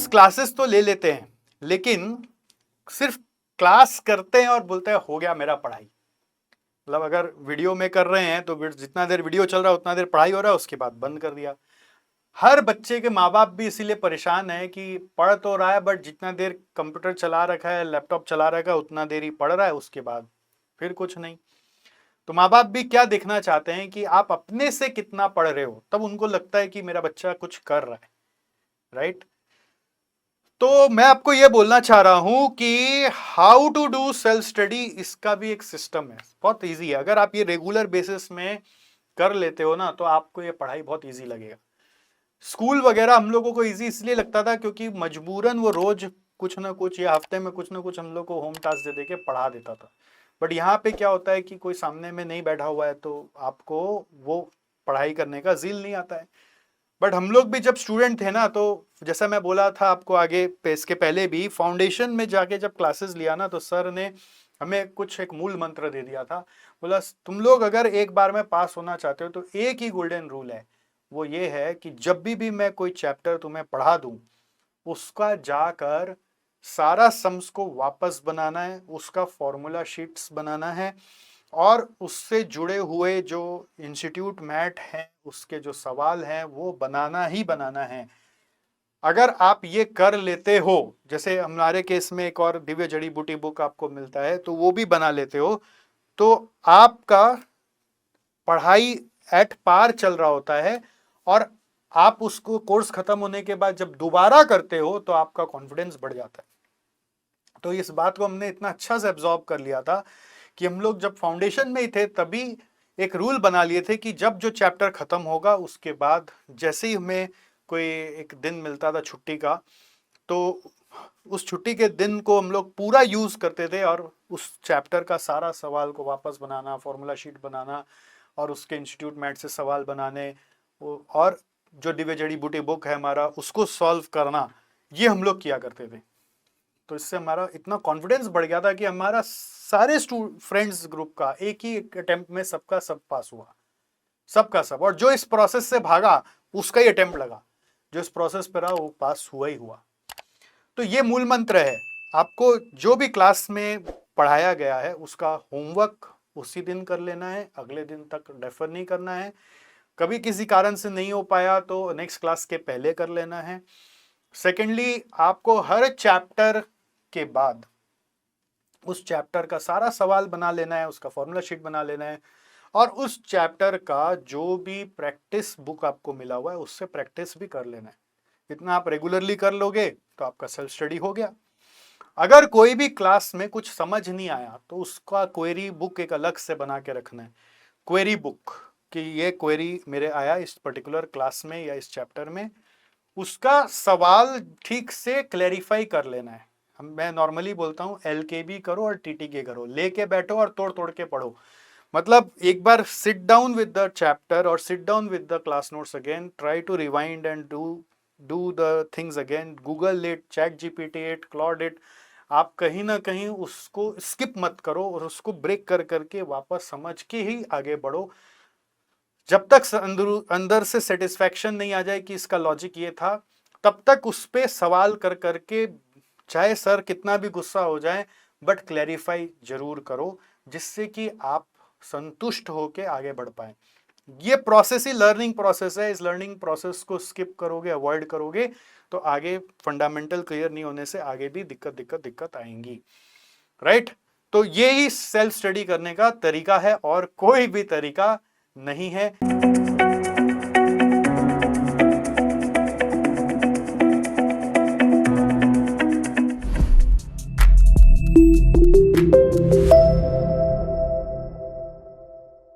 Classes तो ले लेते हैं, लेकिन सिर्फ क्लास करते हैं और बोलते हैं हो गया मेरा पढ़ाई। मतलब अगर वीडियो में कर रहे हैं तो जितना देर वीडियो चल रहा है उतना देर पढ़ाई हो रहा है, उसके बाद बंद कर दिया। हर बच्चे के माँ बाप भी इसीलिए परेशान है कि पढ़ तो रहा है बट जितना देर कंप्यूटर चला रखा है, लैपटॉप चला रखा है, उतना देर ही पढ़ रहा है, उसके बाद फिर कुछ नहीं। तो माँ बाप भी क्या देखना चाहते हैं कि आप अपने से कितना पढ़ रहे हो, तब उनको लगता है कि मेरा बच्चा कुछ कर रहा है, राइट। तो मैं आपको यह बोलना चाह रहा हूं कि how to do self study, इसका भी एक सिस्टम है, बहुत इजी है। अगर आप ये रेगुलर बेसिस में कर लेते हो ना, तो आपको ये पढ़ाई बहुत इजी लगेगा। स्कूल वगैरह हम लोगों को इजी इसलिए लगता था क्योंकि मजबूरन वो रोज कुछ ना कुछ या हफ्ते में कुछ ना कुछ हम लोग को होम टास्क दे दे के पढ़ा देता था। बट यहाँ पे क्या होता है कि कोई सामने में नहीं बैठा हुआ है तो आपको वो पढ़ाई करने का ज़ील नहीं आता है। बट हम लोग भी जब स्टूडेंट थे ना, तो जैसा मैं बोला था आपको आगे इसके पहले भी, फाउंडेशन में जाके जब क्लासेस लिया ना, तो सर ने हमें कुछ एक मूल मंत्र दे दिया था। बोला तुम लोग अगर एक बार में पास होना चाहते हो तो एक ही गोल्डन रूल है, वो ये है कि जब भी मैं कोई चैप्टर तुम्हें पढ़ा दूं, उसका जाकर सारा सम्स को वापस बनाना है, उसका फॉर्मूला शीट्स बनाना है, और उससे जुड़े हुए जो इंस्टीट्यूट मैट हैं उसके जो सवाल हैं वो बनाना ही बनाना है। अगर आप ये कर लेते हो, जैसे हमारे केस में एक और दिव्य जड़ी बूटी बुक आपको मिलता है, तो वो भी बना लेते हो, तो आपका पढ़ाई एट पार चल रहा होता है। और आप उसको कोर्स खत्म होने के बाद जब दोबारा करते हो तो आपका कॉन्फिडेंस बढ़ जाता है। तो इस बात को हमने इतना अच्छा से एब्जॉर्ब कर लिया था कि हम लोग जब फाउंडेशन में ही थे तभी एक रूल बना लिए थे कि जब जो चैप्टर खत्म होगा उसके बाद जैसे ही हमें कोई एक दिन मिलता था छुट्टी का, तो उस छुट्टी के दिन को हम लोग पूरा यूज करते थे और उस चैप्टर का सारा सवाल को वापस बनाना, फॉर्मूला शीट बनाना, और उसके इंस्टीट्यूट मैट से सवाल बनाने, और जो दिव्य जड़ी बूटी बुक है हमारा उसको सॉल्व करना, ये हम लोग किया करते थे। तो इससे हमारा इतना कॉन्फिडेंस बढ़ गया था कि हमारा सारे फ्रेंड्स ग्रुप का एक ही अटेम्प्ट में सबका सब पास हुआ, सबका सब। और जो इस प्रोसेस से भागा उसका ही अटेम्प्ट लगा, जो इस प्रोसेस पर रहा वो पास हुआ ही हुआ। तो ये मूल मंत्र है, आपको जो भी क्लास में पढ़ाया गया है उसका होमवर्क उसी दिन कर लेना है, अगले दिन तक डेफर नहीं करना है। कभी किसी कारण से नहीं हो पाया तो नेक्स्ट क्लास के पहले कर लेना है। सेकेंडली, आपको हर चैप्टर के बाद उस चैप्टर का सारा सवाल बना लेना है, उसका फॉर्मूला शीट बना लेना है, और उस चैप्टर का जो भी प्रैक्टिस बुक आपको मिला हुआ है उससे प्रैक्टिस भी कर लेना है। इतना आप रेगुलरली कर लोगे तो आपका सेल्फ स्टडी हो गया। अगर कोई भी क्लास में कुछ समझ नहीं आया तो उसका क्वेरी बुक एक अलग से बना के रखना है, क्वेरी बुक, कि ये क्वेरी मेरे आया इस पर्टिकुलर क्लास में या इस चैप्टर में, उसका सवाल ठीक से क्लैरिफाई कर लेना है। मैं नॉर्मली बोलता हूँ LKB करो और TTK करो, लेके बैठो और तोड़ तोड़ के पढ़ो। मतलब एक बार sit down with the chapter और sit down with the class notes again, try to rewind and do the things again, Google it, ChatGPT it, Claude it. आप कहीं ना कहीं उसको स्किप मत करो और उसको ब्रेक कर करके वापस समझ के ही आगे बढ़ो। जब तक अंदर से सेटिस्फैक्शन नहीं आ जाए कि इसका लॉजिक ये था, तब तक उस पे सवाल कर करके, चाहे सर कितना भी गुस्सा हो जाए, बट क्लैरिफाई जरूर करो, जिससे कि आप संतुष्ट होके आगे बढ़ पाए। ये प्रोसेस ही लर्निंग प्रोसेस है। इस लर्निंग प्रोसेस को स्किप करोगे, अवॉइड करोगे, तो आगे फंडामेंटल क्लियर नहीं होने से आगे भी दिक्कत आएंगी, राइट। तो ये ही सेल्फ स्टडी करने का तरीका है और कोई भी तरीका नहीं है।